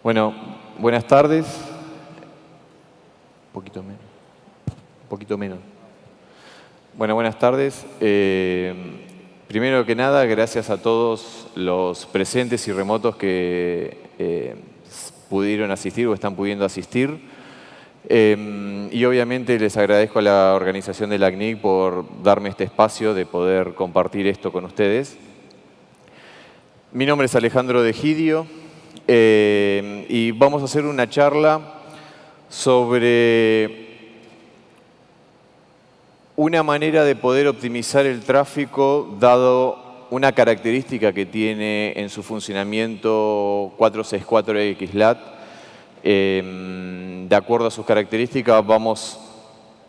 Bueno, buenas tardes. Un poquito menos. Un poquito menos. Bueno, buenas tardes. Primero que nada, gracias a todos los presentes y remotos que pudieron asistir o están pudiendo asistir. Y obviamente les agradezco a la organización de la CNIC por darme este espacio de poder compartir esto con ustedes. Mi nombre es Alejandro de Gidio y vamos a hacer una charla sobre una manera de poder optimizar el tráfico dado una característica que tiene en su funcionamiento 464XLAT. De acuerdo a sus características vamos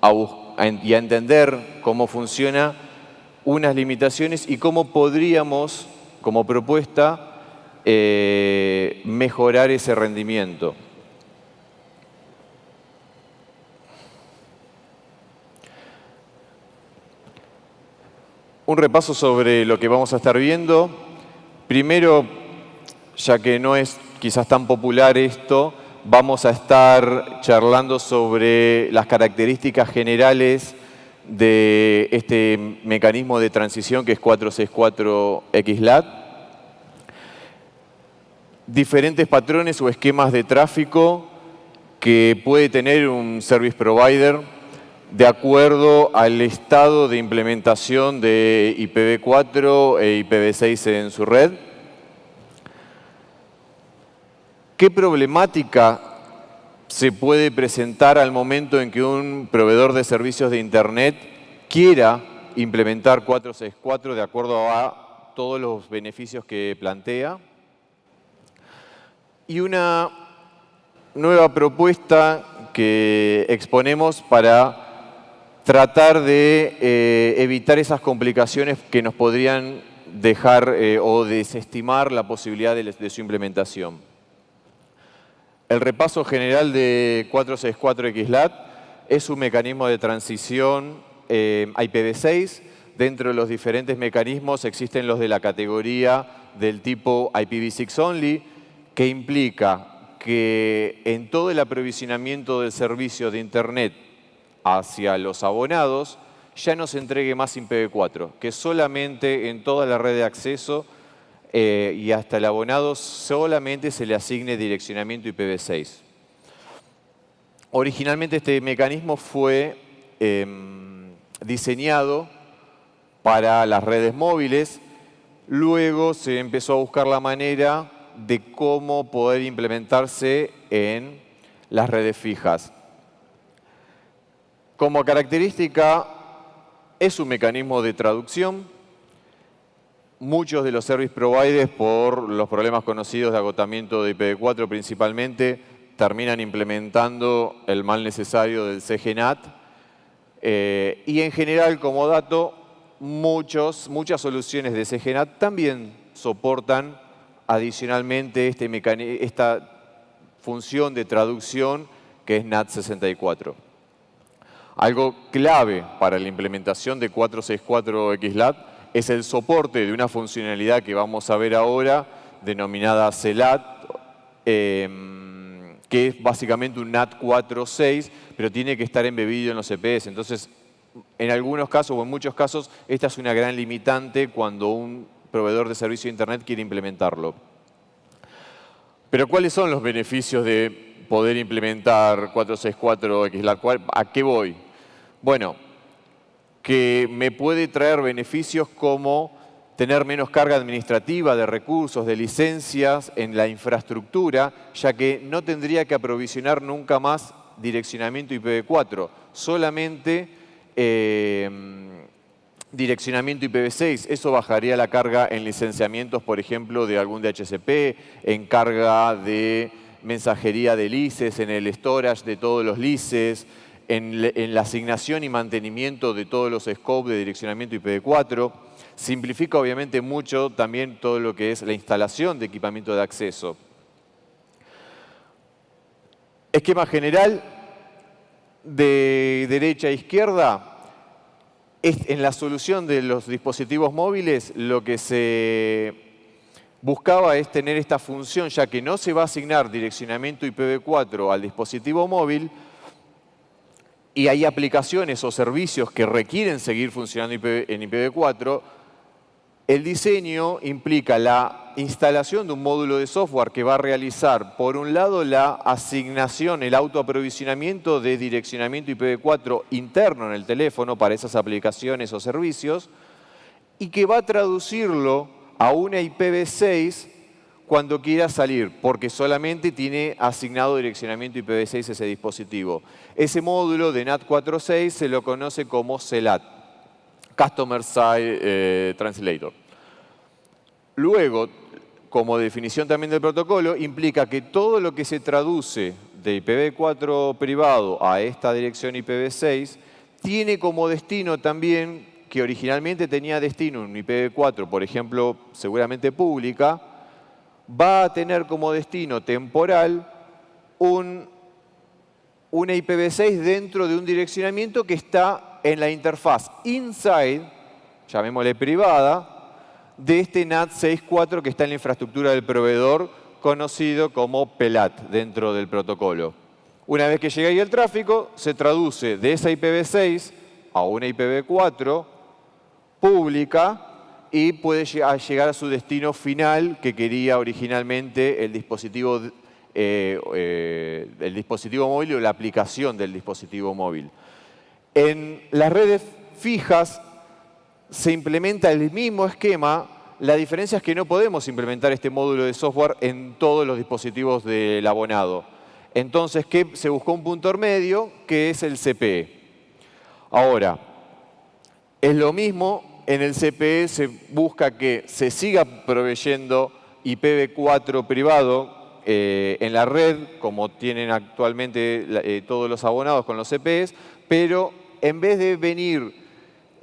a entender cómo funciona unas limitaciones y cómo podríamos, como propuesta, mejorar ese rendimiento. Un repaso sobre lo que vamos a estar viendo. Primero, ya que no es quizás tan popular esto, vamos a estar charlando sobre las características generales de este mecanismo de transición que es 464XLAT. Diferentes patrones o esquemas de tráfico que puede tener un service provider de acuerdo al estado de implementación de IPv4 e IPv6 en su red. ¿Qué problemática se puede presentar al momento en que un proveedor de servicios de Internet quiera implementar 464 de acuerdo a todos los beneficios que plantea? Y una nueva propuesta que exponemos para tratar de evitar esas complicaciones que nos podrían dejar o desestimar la posibilidad de su implementación. El repaso general de 464XLAT es un mecanismo de transición a IPv6. Dentro de los diferentes mecanismos existen los de la categoría del tipo IPv6 only, que implica que en todo el aprovisionamiento del servicio de Internet hacia los abonados ya no se entregue más IPv4, que solamente en toda la red de acceso y hasta el abonado solamente se le asigne direccionamiento IPv6. Originalmente este mecanismo fue diseñado para las redes móviles, luego se empezó a buscar la manera de cómo poder implementarse en las redes fijas. Como característica, es un mecanismo de traducción. Muchos de los service providers, por los problemas conocidos de agotamiento de IPv4 principalmente, terminan implementando el mal necesario del CGNAT. Y en general, como dato, muchas soluciones de CGNAT también soportan adicionalmente esta función de traducción que es NAT64. Algo clave para la implementación de 464XLAT es el soporte de una funcionalidad que vamos a ver ahora, denominada CELAT, que es básicamente un NAT4.6, pero tiene que estar embebido en los CPS. Entonces, en algunos casos o en muchos casos, esta es una gran limitante cuando un proveedor de servicio de Internet quiere implementarlo. Pero ¿cuáles son los beneficios de poder implementar 464XLAT? ¿A qué voy? Bueno, que me puede traer beneficios como tener menos carga administrativa de recursos, de licencias en la infraestructura, ya que no tendría que aprovisionar nunca más direccionamiento IPv4, solamente direccionamiento IPv6. Eso bajaría la carga en licenciamientos, por ejemplo, de algún DHCP, en carga de mensajería de lices, en el storage de todos los lices, en la asignación y mantenimiento de todos los scopes de direccionamiento IPv4. Simplifica obviamente mucho también todo lo que es la instalación de equipamiento de acceso. Esquema general de derecha a izquierda. En la solución de los dispositivos móviles lo que se buscaba es tener esta función, ya que no se va a asignar direccionamiento IPv4 al dispositivo móvil, y hay aplicaciones o servicios que requieren seguir funcionando en IPv4, el diseño implica la instalación de un módulo de software que va a realizar, por un lado, la asignación, el autoaprovisionamiento de direccionamiento IPv4 interno en el teléfono para esas aplicaciones o servicios, y que va a traducirlo a una IPv6 cuando quiera salir, porque solamente tiene asignado direccionamiento IPv6 ese dispositivo. Ese módulo de NAT46 se lo conoce como CELAT, Customer Side Translator. Luego, como definición también del protocolo, implica que todo lo que se traduce de IPv4 privado a esta dirección IPv6 tiene como destino también, que originalmente tenía destino en IPv4, por ejemplo, seguramente pública, va a tener como destino temporal una IPv6 dentro de un direccionamiento que está en la interfaz inside, llamémosle privada, de este NAT64 que está en la infraestructura del proveedor, conocido como PELAT dentro del protocolo. Una vez que llega ahí el tráfico, se traduce de esa IPv6 a una IPv4 pública y puede llegar a su destino final que quería originalmente el dispositivo móvil o la aplicación del dispositivo móvil. En las redes fijas se implementa el mismo esquema. La diferencia es que no podemos implementar este módulo de software en todos los dispositivos del abonado. Entonces, ¿qué? Se buscó un punto medio, que es el CPE. Ahora, es lo mismo, en el CPE se busca que se siga proveyendo IPv4 privado en la red, como tienen actualmente todos los abonados con los CPEs, pero en vez de venir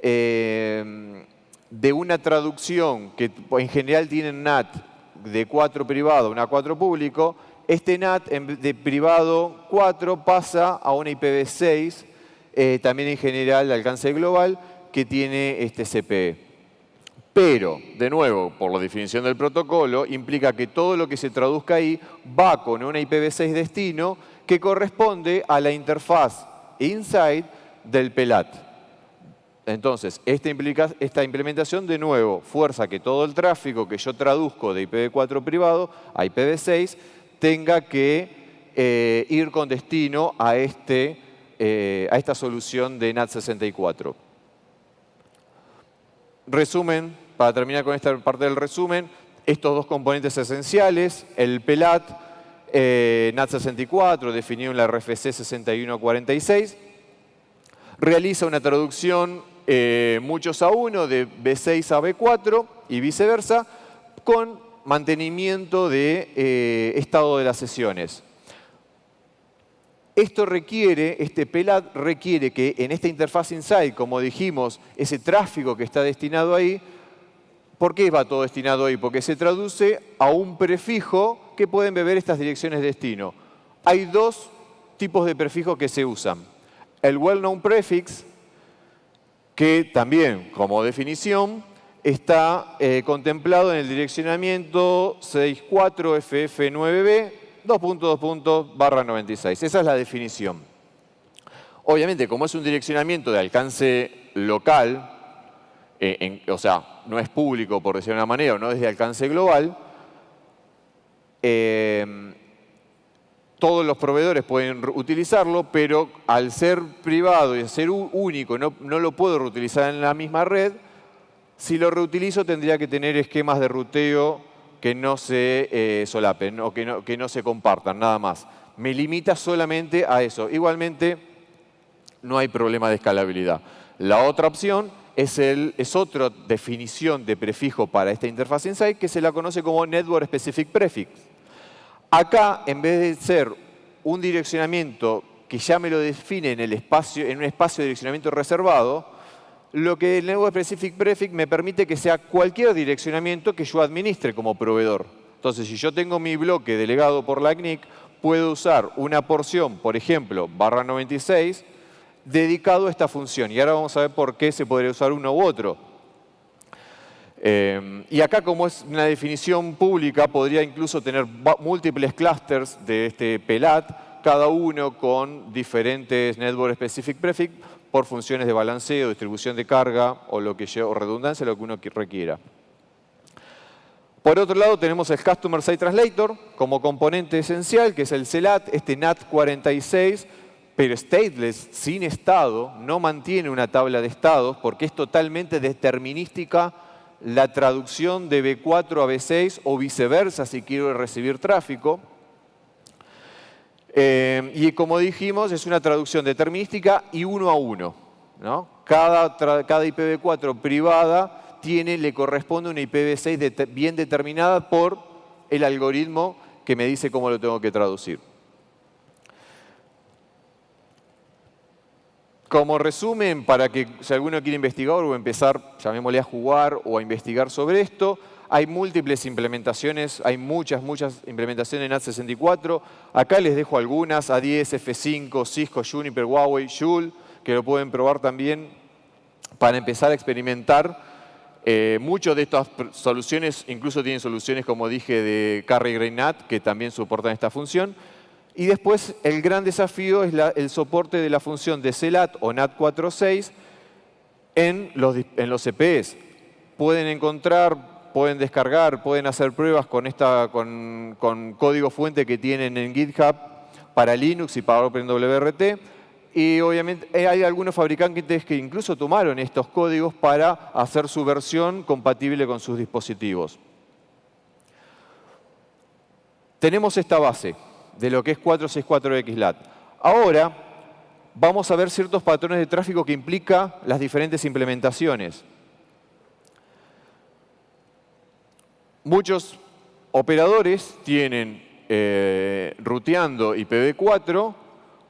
de una traducción que en general tienen NAT de 4 privado a una 4 público, este NAT de privado 4 pasa a una IPv6, también en general de alcance global, que tiene este CPE. Pero, de nuevo, por la definición del protocolo, implica que todo lo que se traduzca ahí va con una IPv6 destino que corresponde a la interfaz inside del PELAT. Entonces, esta implementación, de nuevo, fuerza que todo el tráfico que yo traduzco de IPv4 privado a IPv6 tenga que ir con destino a esta solución de NAT64. Resumen, para terminar con esta parte del resumen, estos dos componentes esenciales, el PELAT, NAT64, definido en la RFC 6146, realiza una traducción muchos a 1 de B6 a B4 y viceversa, con mantenimiento de estado de las sesiones. Este PELAT requiere que en esta interfaz inside, como dijimos, ese tráfico que está destinado ahí, ¿por qué va todo destinado ahí? Porque se traduce a un prefijo que pueden beber estas direcciones de destino. Hay dos tipos de prefijos que se usan. El well-known prefix, que también, como definición, está contemplado en el direccionamiento 64FF9B 2.2./96. Esa es la definición. Obviamente, como es un direccionamiento de alcance local, o sea, no es público, por decirlo de una manera, o no es de alcance global, todos los proveedores pueden utilizarlo, pero al ser privado y al ser único, no lo puedo reutilizar en la misma red. Si lo reutilizo, tendría que tener esquemas de ruteo que no se solapen o que no se compartan, nada más. Me limita solamente a eso. Igualmente, no hay problema de escalabilidad. La otra opción es otra definición de prefijo para esta interfaz inside, que se la conoce como Network Specific Prefix. Acá, en vez de ser un direccionamiento que ya me lo define en un espacio de direccionamiento reservado, lo que el Network Specific Prefix me permite que sea cualquier direccionamiento que yo administre como proveedor. Entonces, si yo tengo mi bloque delegado por la CNIC, puedo usar una porción, por ejemplo, /96, dedicado a esta función. Y ahora vamos a ver por qué se podría usar uno u otro. Y acá, como es una definición pública, podría incluso tener múltiples clusters de este PELAT, cada uno con diferentes Network Specific Prefix por funciones de balanceo, distribución de carga o o redundancia, lo que uno requiera. Por otro lado, tenemos el Customer Side Translator como componente esencial, que es el CELAT, este NAT46, pero stateless, sin estado, no mantiene una tabla de estados porque es totalmente determinística la traducción de B4 a B6 o viceversa si quiero recibir tráfico. Y como dijimos, es una traducción determinística y uno a uno, ¿no? Cada IPv4 privada le corresponde una IPv6 bien determinada por el algoritmo que me dice cómo lo tengo que traducir. Como resumen, para que si alguno quiere investigar o empezar, llamémosle a jugar o a investigar sobre esto, hay múltiples implementaciones, hay muchas implementaciones en NAT64. Acá les dejo algunas, A10, F5, Cisco, Juniper, Huawei, Joule, que lo pueden probar también para empezar a experimentar. Muchas de estas soluciones incluso tienen soluciones, como dije, de Carrier Grade NAT, que también soportan esta función. Y después el gran desafío es el soporte de la función de CELAT o NAT46 en los CPEs. Pueden encontrar, pueden descargar, pueden hacer pruebas con código fuente que tienen en GitHub para Linux y para OpenWRT. Y obviamente hay algunos fabricantes que incluso tomaron estos códigos para hacer su versión compatible con sus dispositivos. Tenemos esta base de lo que es 464XLAT. Ahora vamos a ver ciertos patrones de tráfico que implica las diferentes implementaciones. Muchos operadores tienen ruteando IPv4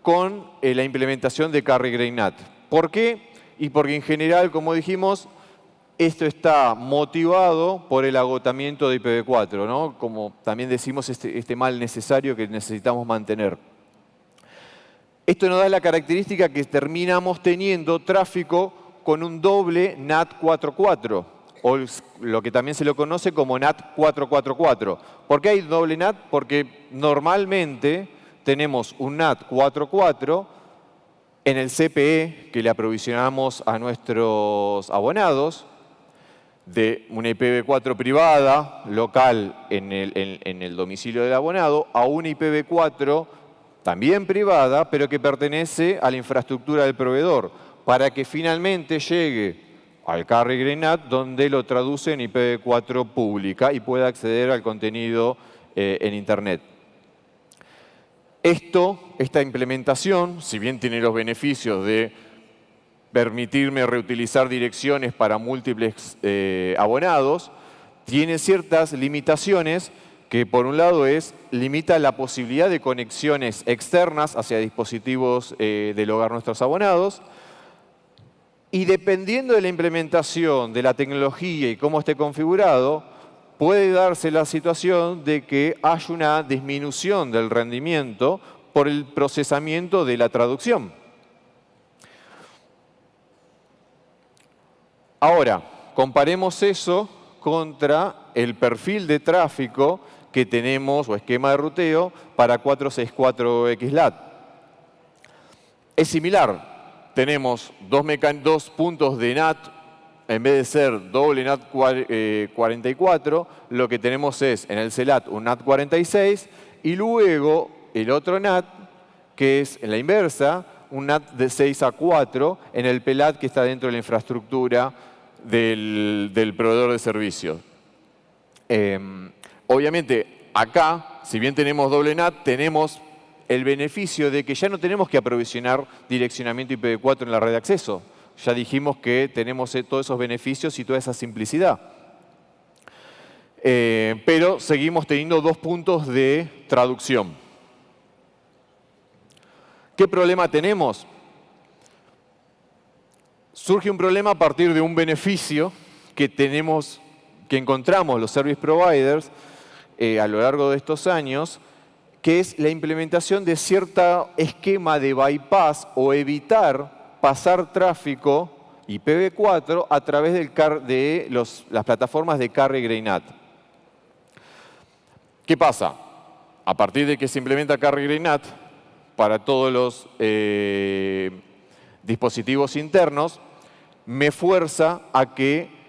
con la implementación de Carrier Grade NAT. ¿Por qué? Y porque en general, como dijimos, esto está motivado por el agotamiento de IPv4, ¿no? Como también decimos, este mal necesario que necesitamos mantener. Esto nos da la característica que terminamos teniendo tráfico con un doble NAT 4.4, o lo que también se lo conoce como NAT 4.4.4. ¿Por qué hay doble NAT? Porque normalmente tenemos un NAT 4.4 en el CPE que le aprovisionamos a nuestros abonados, de una IPv4 privada, local, en el domicilio del abonado, a una IPv4 también privada, pero que pertenece a la infraestructura del proveedor, para que finalmente llegue al Carrier Grade NAT, donde lo traduce en IPv4 pública y pueda acceder al contenido en Internet. Esta implementación, si bien tiene los beneficios de permitirme reutilizar direcciones para múltiples abonados, tiene ciertas limitaciones que, por un lado, limita la posibilidad de conexiones externas hacia dispositivos del hogar de nuestros abonados. Y dependiendo de la implementación, de la tecnología y cómo esté configurado, puede darse la situación de que haya una disminución del rendimiento por el procesamiento de la traducción. Ahora, comparemos eso contra el perfil de tráfico que tenemos, o esquema de ruteo, para 464XLAT. Es similar. Tenemos dos puntos de NAT, en vez de ser doble NAT 44, lo que tenemos es en el CELAT un NAT 46 y luego el otro NAT, que es en la inversa, un NAT de 6 a 4 en el PELAT que está dentro de la infraestructura del proveedor de servicios. Obviamente, acá, si bien tenemos doble NAT, tenemos el beneficio de que ya no tenemos que aprovisionar direccionamiento IPv4 en la red de acceso. Ya dijimos que tenemos todos esos beneficios y toda esa simplicidad. Pero seguimos teniendo dos puntos de traducción. ¿Qué problema tenemos? Surge un problema a partir de un beneficio que encontramos los service providers a lo largo de estos años, que es la implementación de cierto esquema de bypass o evitar pasar tráfico IPv4 a través de las plataformas de Carrier y Grey NAT. ¿Qué pasa? A partir de que se implementa Carrier y Grey NAT para todos los dispositivos internos, me fuerza a que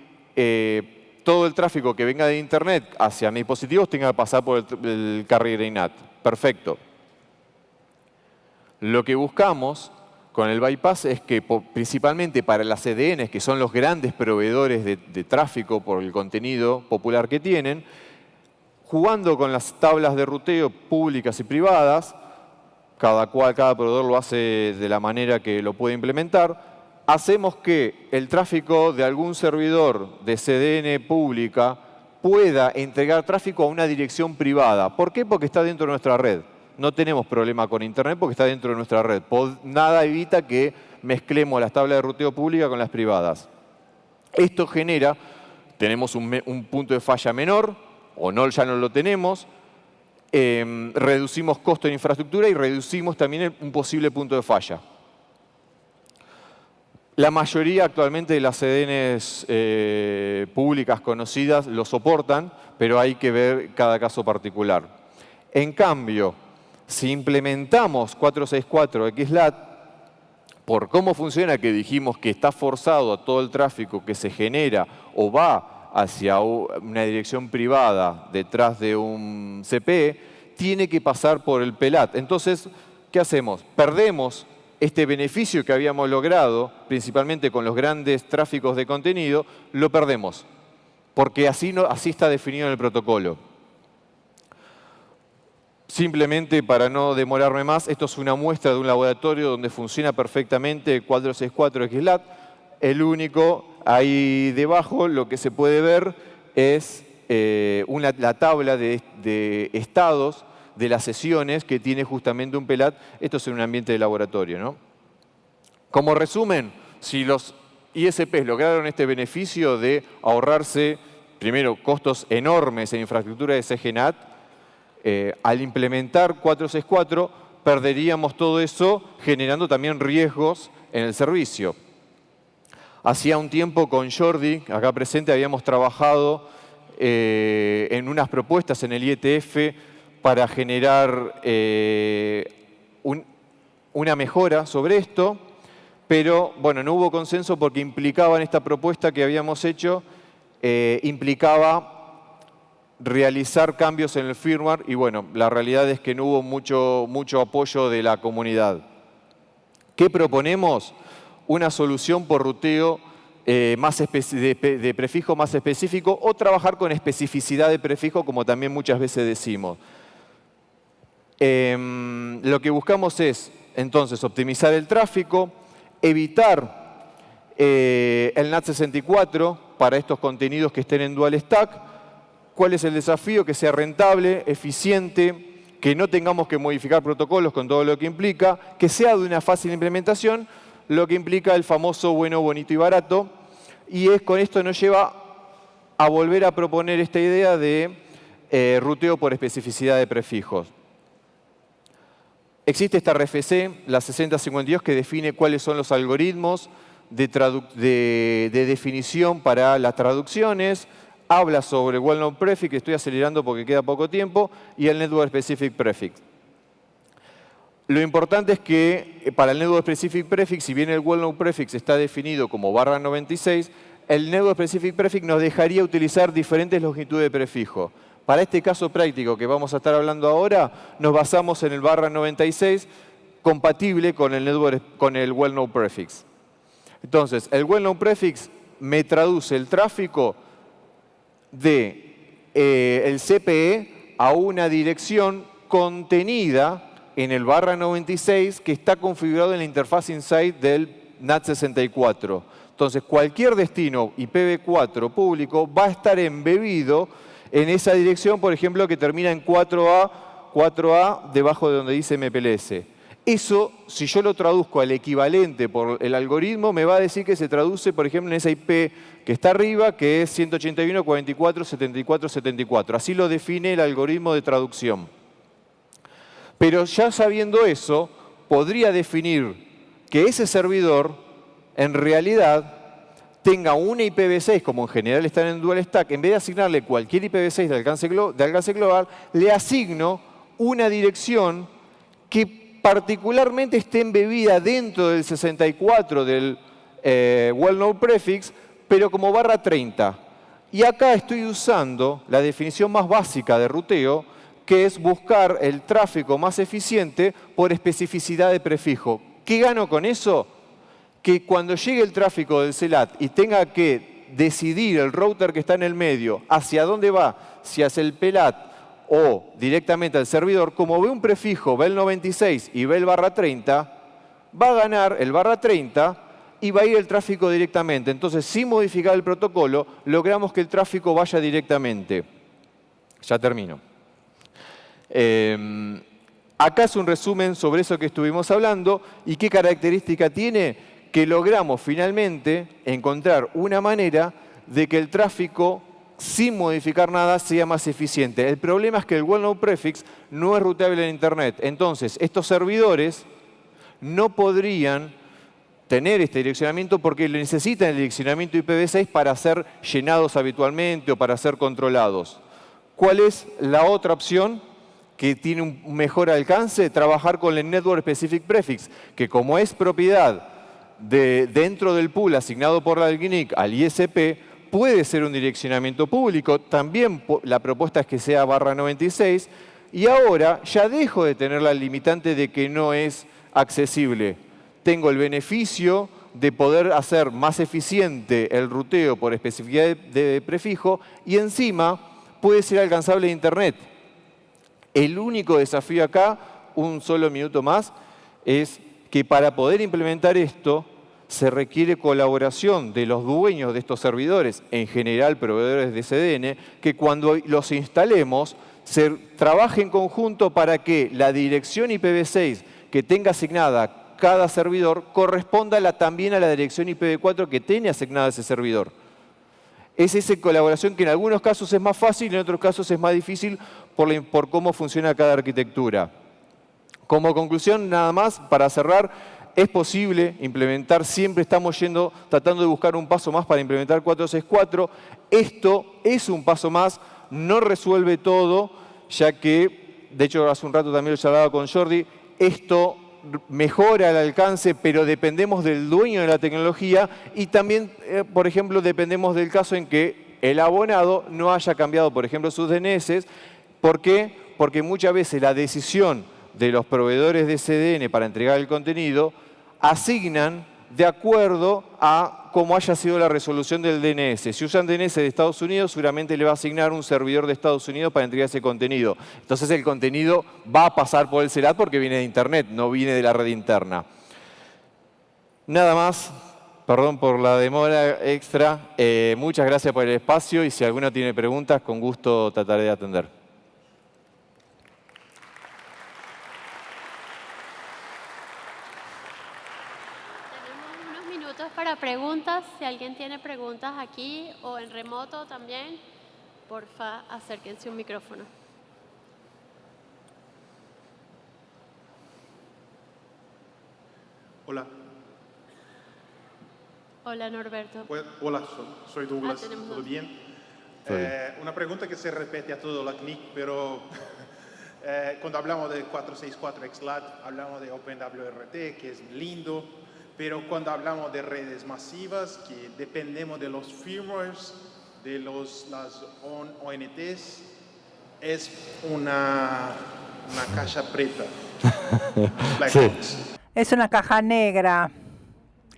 todo el tráfico que venga de Internet hacia mis dispositivos tenga que pasar por el Carrier y Grey NAT. Perfecto. Lo que buscamos con el bypass es que principalmente para las CDNs, que son los grandes proveedores de tráfico por el contenido popular que tienen, jugando con las tablas de ruteo públicas y privadas, cada proveedor lo hace de la manera que lo puede implementar, hacemos que el tráfico de algún servidor de CDN pública pueda entregar tráfico a una dirección privada. ¿Por qué? Porque está dentro de nuestra red. No tenemos problema con Internet porque está dentro de nuestra red. Nada evita que mezclemos las tablas de ruteo pública con las privadas. Esto genera, tenemos un punto de falla menor, o no, ya no lo tenemos, reducimos costo de infraestructura y reducimos también un posible punto de falla. La mayoría actualmente de las CDNs públicas conocidas lo soportan, pero hay que ver cada caso particular. En cambio, si implementamos 464 XLAT, por cómo funciona, que dijimos que está forzado a todo el tráfico que se genera o va hacia una dirección privada detrás de un CPE, tiene que pasar por el PELAT. Entonces, ¿qué hacemos? Perdemos este beneficio que habíamos logrado, principalmente con los grandes tráficos de contenido, lo perdemos, porque así está definido en el protocolo. Simplemente para no demorarme más, esto es una muestra de un laboratorio donde funciona perfectamente 464 XLAT. El único, ahí debajo, lo que se puede ver es la tabla de estados de las sesiones que tiene justamente un PELAT. Esto es en un ambiente de laboratorio, ¿no? Como resumen, si los ISPs lograron este beneficio de ahorrarse, primero, costos enormes en infraestructura de CGNAT, al implementar 464 perderíamos todo eso generando también riesgos en el servicio. Hacía un tiempo con Jordi, acá presente, habíamos trabajado en unas propuestas en el IETF para generar una mejora sobre esto, pero bueno, no hubo consenso porque implicaba en esta propuesta que habíamos hecho, implicaba realizar cambios en el firmware y bueno, la realidad es que no hubo mucho apoyo de la comunidad. ¿Qué proponemos? Una solución por ruteo de prefijo más específico o trabajar con especificidad de prefijo, como también muchas veces decimos. Lo que buscamos es, entonces, optimizar el tráfico, evitar el NAT64 para estos contenidos que estén en dual stack. ¿Cuál es el desafío? Que sea rentable, eficiente, que no tengamos que modificar protocolos con todo lo que implica, que sea de una fácil implementación, lo que implica el famoso bueno, bonito y barato. Y con esto nos lleva a volver a proponer esta idea de ruteo por especificidad de prefijos. Existe esta RFC, la 6052, que define cuáles son los algoritmos de definición para las traducciones. Habla sobre el Well-Known Prefix, que estoy acelerando porque queda poco tiempo, y el Network Specific Prefix. Lo importante es que para el Network Specific Prefix, si bien el Well-Known Prefix está definido como /96, el Network Specific Prefix nos dejaría utilizar diferentes longitudes de prefijo. Para este caso práctico que vamos a estar hablando ahora, nos basamos en el /96 compatible con el Well-Known Prefix. Entonces, el Well-Known Prefix me traduce el tráfico el CPE a una dirección contenida en el /96 que está configurado en la interfaz inside del NAT64. Entonces, cualquier destino IPv4 público va a estar embebido en esa dirección, por ejemplo, que termina en 4A debajo de donde dice MPLS. Eso, si yo lo traduzco al equivalente por el algoritmo, me va a decir que se traduce, por ejemplo, en esa IP que está arriba, que es 181.44.74.74. Así lo define el algoritmo de traducción. Pero ya sabiendo eso, podría definir que ese servidor, en realidad, tenga una IPv6, como en general están en Dual Stack, en vez de asignarle cualquier IPv6 de alcance global, le asigno una dirección que particularmente esté embebida dentro del 64 del well-known prefix, pero como /30. Y acá estoy usando la definición más básica de ruteo, que es buscar el tráfico más eficiente por especificidad de prefijo. ¿Qué gano con eso? Que cuando llegue el tráfico del CELAT y tenga que decidir el router que está en el medio hacia dónde va, si hacia el PELAT o directamente al servidor, como ve un prefijo, ve el 96 y ve el /30, va a ganar el /30 y va a ir el tráfico directamente. Entonces, sin modificar el protocolo, logramos que el tráfico vaya directamente. Ya termino. Acá es un resumen sobre eso que estuvimos hablando y qué característica tiene, que logramos finalmente encontrar una manera de que el tráfico, sin modificar nada, sea más eficiente. El problema es que el well-known prefix no es ruteable en Internet. Entonces, estos servidores no podrían tener este direccionamiento porque necesitan el direccionamiento IPv6 para ser llenados habitualmente o para ser controlados. ¿Cuál es la otra opción que tiene un mejor alcance? Trabajar con el Network Specific Prefix, que como es propiedad dentro del pool asignado por la LGNIC al ISP, puede ser un direccionamiento público. También la propuesta es que sea /96 y ahora ya dejo de tener la limitante de que no es accesible. Tengo el beneficio de poder hacer más eficiente el ruteo por especificidad de prefijo y encima puede ser alcanzable de Internet. El único desafío acá, un solo minuto más, es que para poder implementar esto se requiere colaboración de los dueños de estos servidores, en general proveedores de CDN, que cuando los instalemos se trabaje en conjunto para que la dirección IPv6 que tenga asignada cada servidor corresponda también a la dirección IPv4 que tiene asignada ese servidor. Es esa colaboración que en algunos casos es más fácil y en otros casos es más difícil por cómo funciona cada arquitectura. Como conclusión, nada más, para cerrar, es posible implementar, siempre estamos tratando de buscar un paso más para implementar 464. Esto es un paso más, no resuelve todo, ya que, de hecho hace un rato también lo charlaba con Jordi, esto mejora el alcance, pero dependemos del dueño de la tecnología y también, por ejemplo, dependemos del caso en que el abonado no haya cambiado, por ejemplo, sus DNS. ¿Por qué? Porque muchas veces la decisión de los proveedores de CDN para entregar el contenido asignan de acuerdo a cómo haya sido la resolución del DNS. Si usan DNS de Estados Unidos, seguramente le va a asignar un servidor de Estados Unidos para entregar ese contenido. Entonces el contenido va a pasar por el CELAT porque viene de Internet, no viene de la red interna. Nada más. Perdón por la demora extra. Muchas gracias por el espacio y si alguno tiene preguntas, con gusto trataré de atender. Para preguntas, si alguien tiene preguntas aquí o en remoto también, porfa, acérquense un micrófono. Hola. Hola, Norberto. Hola, soy Douglas. ¿Todo bien? Una pregunta que se repite a todo la CNIC, pero cuando hablamos de 464 XLAT, hablamos de OpenWRT, que es lindo. Pero cuando hablamos de redes masivas, que dependemos de los firmwares, de las ONTs, es una caja preta. Sí. Es una caja negra.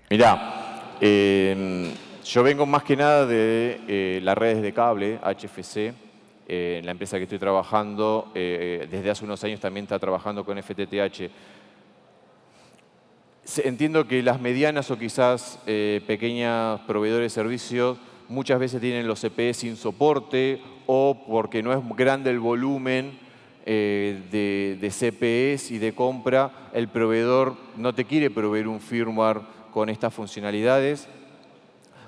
Mirá, yo vengo más que nada de las redes de cable, HFC. En la empresa que estoy trabajando, desde hace unos años también está trabajando con FTTH. Entiendo que las medianas o quizás pequeñas proveedores de servicios muchas veces tienen los CPE sin soporte o porque no es grande el volumen de CPEs y de compra, el proveedor no te quiere proveer un firmware con estas funcionalidades.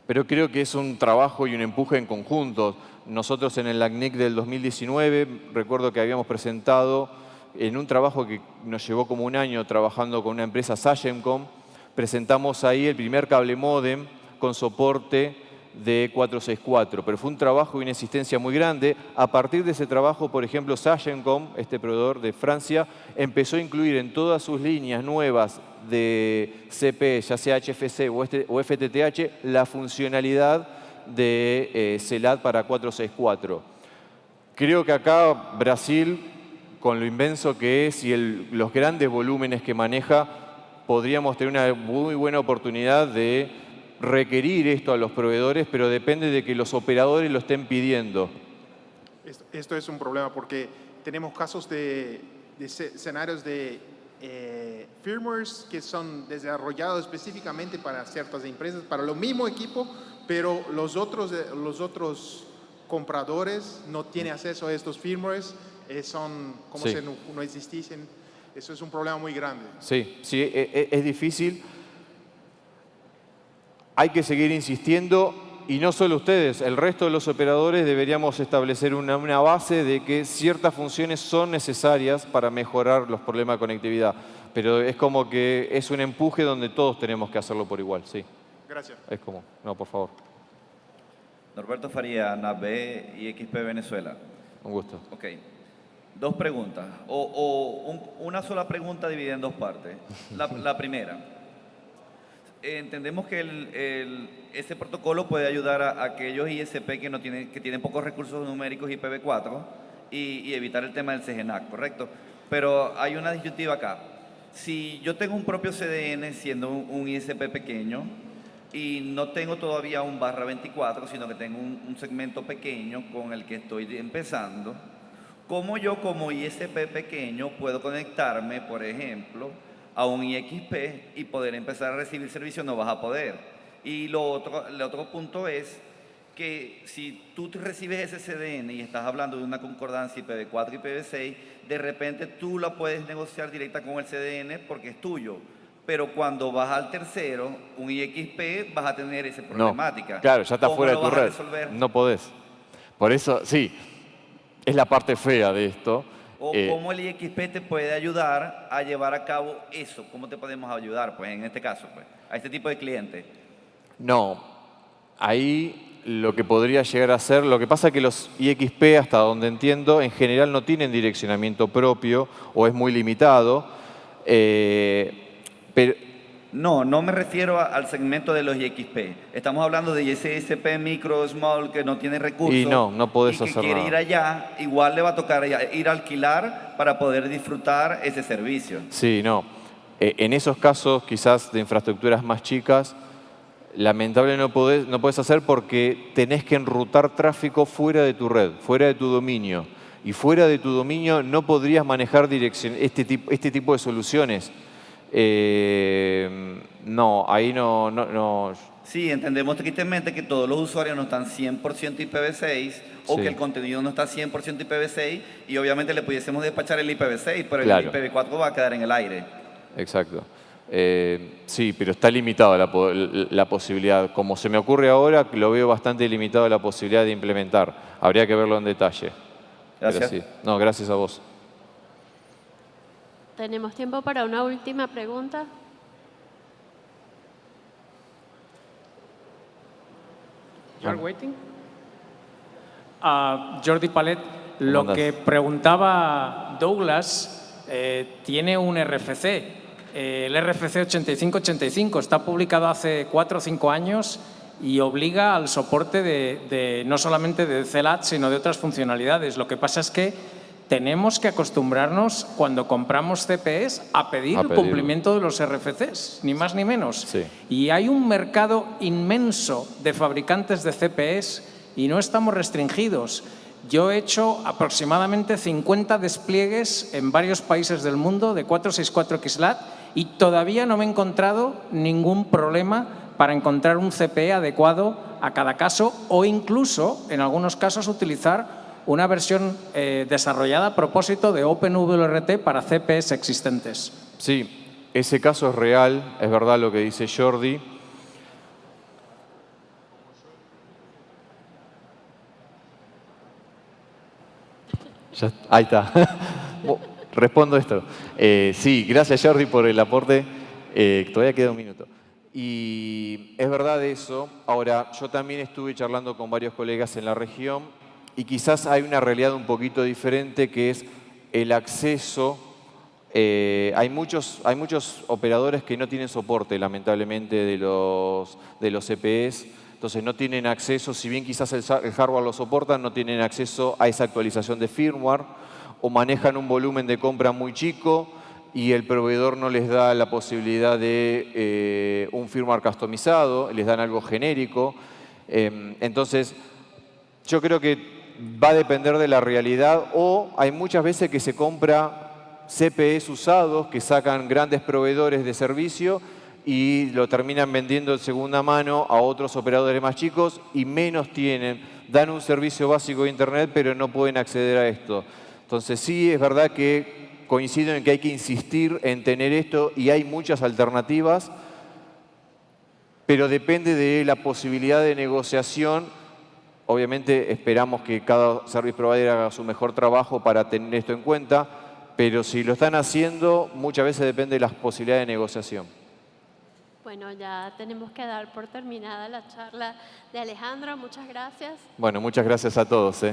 Pero creo que es un trabajo y un empuje en conjunto. Nosotros en el LACNIC del 2019, recuerdo que habíamos presentado en un trabajo que nos llevó como un año trabajando con una empresa, Sagemcom, presentamos ahí el primer cable módem con soporte de 464, pero fue un trabajo y una insistencia muy grande. A partir de ese trabajo, por ejemplo, Sagemcom, este proveedor de Francia, empezó a incluir en todas sus líneas nuevas de CPE, ya sea HFC o FTTH, la funcionalidad de CELAT para 464. Creo que acá Brasil, con lo inmenso que es y los grandes volúmenes que maneja, podríamos tener una muy buena oportunidad de requerir esto a los proveedores, pero depende de que los operadores lo estén pidiendo. Esto es un problema porque tenemos casos de escenarios de firmwares que son desarrollados específicamente para ciertas empresas, para lo mismo equipo, pero los otros compradores no tienen acceso a estos firmwares, son como Sí. si no existiesen. Eso es un problema muy grande. Sí, sí, es difícil. Hay que seguir insistiendo, y no solo ustedes, el resto de los operadores deberíamos establecer una base de que ciertas funciones son necesarias para mejorar los problemas de conectividad. Pero es como que es un empuje donde todos tenemos que hacerlo por igual, sí. Gracias. Es como, no, por favor, Norberto Faría, NAB y XP Venezuela. un gusto. Ok. Dos preguntas, una sola pregunta dividida en dos partes. La primera, entendemos que ese protocolo puede ayudar a aquellos ISP que tienen pocos recursos numéricos IPv4 y evitar el tema del CGNAC, ¿correcto? Pero hay una disyuntiva acá. Si yo tengo un propio CDN siendo un ISP pequeño y no tengo todavía un /24, sino que tengo un segmento pequeño con el que estoy empezando, ¿cómo yo como ISP pequeño puedo conectarme, por ejemplo, a un IXP y poder empezar a recibir servicio? No vas a poder. Y el otro punto es que si tú recibes ese CDN y estás hablando de una concordancia IPv4 y IPv6, de repente tú la puedes negociar directa con el CDN porque es tuyo. Pero cuando vas al tercero, un IXP, vas a tener esa problemática. No, claro, ya está ¿Cómo fuera de lo tu vas a red. resolver? No podés. Por eso, sí, es la parte fea de esto. ¿O cómo el IXP te puede ayudar a llevar a cabo eso? ¿Cómo te podemos ayudar, pues, en este caso, pues, a este tipo de cliente? No, ahí lo que podría llegar a ser, lo que pasa es que los IXP, hasta donde entiendo, en general no tienen direccionamiento propio o es muy limitado. Pero No, no me refiero al segmento de los IXP. Estamos hablando de ese ISP micro, small, que no tiene recursos. Y no podés y que hacer quiere nada. ir allá, igual le va a tocar ir a alquilar para poder disfrutar ese servicio. sí, no. En esos casos, quizás de infraestructuras más chicas, lamentablemente no podés hacer porque tenés que enrutar tráfico fuera de tu red, fuera de tu dominio. Y fuera de tu dominio no podrías manejar este tipo de soluciones. No, ahí no. Sí, entendemos tristemente que todos los usuarios no están 100% IPv6 o Sí. que el contenido no está 100% IPv6 y obviamente le pudiésemos despachar el IPv6, pero Claro. el IPv4 va a quedar en el aire. Exacto. Sí, pero está limitada la posibilidad. Como se me ocurre ahora, lo veo bastante limitado la posibilidad de implementar. Habría que verlo en detalle. Gracias. Pero sí. No, gracias a vos. Tenemos tiempo para una última pregunta. You're waiting. Jordi Palet, ¿Cómo lo andás? que preguntaba Douglas tiene un RFC. El RFC 8585 está publicado hace 4 o 5 años y obliga al soporte no solamente de CELAT, sino de otras funcionalidades. Lo que pasa es que tenemos que acostumbrarnos, cuando compramos CPEs, a pedir el pedirlo. cumplimiento de los RFCs, ni más ni menos. Sí. Y hay un mercado inmenso de fabricantes de CPEs y no estamos restringidos. Yo he hecho aproximadamente 50 despliegues en varios países del mundo de 464XLAT y todavía no me he encontrado ningún problema para encontrar un CPE adecuado a cada caso o incluso, en algunos casos, utilizar una versión desarrollada a propósito de OpenWRT para CPEs existentes. Sí, ese caso es real, es verdad lo que dice Jordi. Ahí está. Respondo esto. Sí, gracias Jordi por el aporte. Todavía queda un minuto. Y es verdad eso. Ahora, yo también estuve charlando con varios colegas en la región y quizás hay una realidad un poquito diferente que es el acceso. Hay muchos operadores que no tienen soporte, lamentablemente, de los CPEs. Entonces no tienen acceso, si bien quizás el hardware lo soporta, no tienen acceso a esa actualización de firmware o manejan un volumen de compra muy chico y el proveedor no les da la posibilidad de un firmware customizado, les dan algo genérico. Entonces, yo creo que va a depender de la realidad o hay muchas veces que se compra CPEs usados que sacan grandes proveedores de servicio y lo terminan vendiendo de segunda mano a otros operadores más chicos y menos tienen. Dan un servicio básico de Internet, pero no pueden acceder a esto. Entonces sí, es verdad que coincido en que hay que insistir en tener esto y hay muchas alternativas, pero depende de la posibilidad de negociación. Obviamente esperamos que cada service provider haga su mejor trabajo para tener esto en cuenta, pero si lo están haciendo, muchas veces depende de las posibilidades de negociación. Bueno, ya tenemos que dar por terminada la charla de Alejandro. Muchas gracias. Bueno, muchas gracias a todos.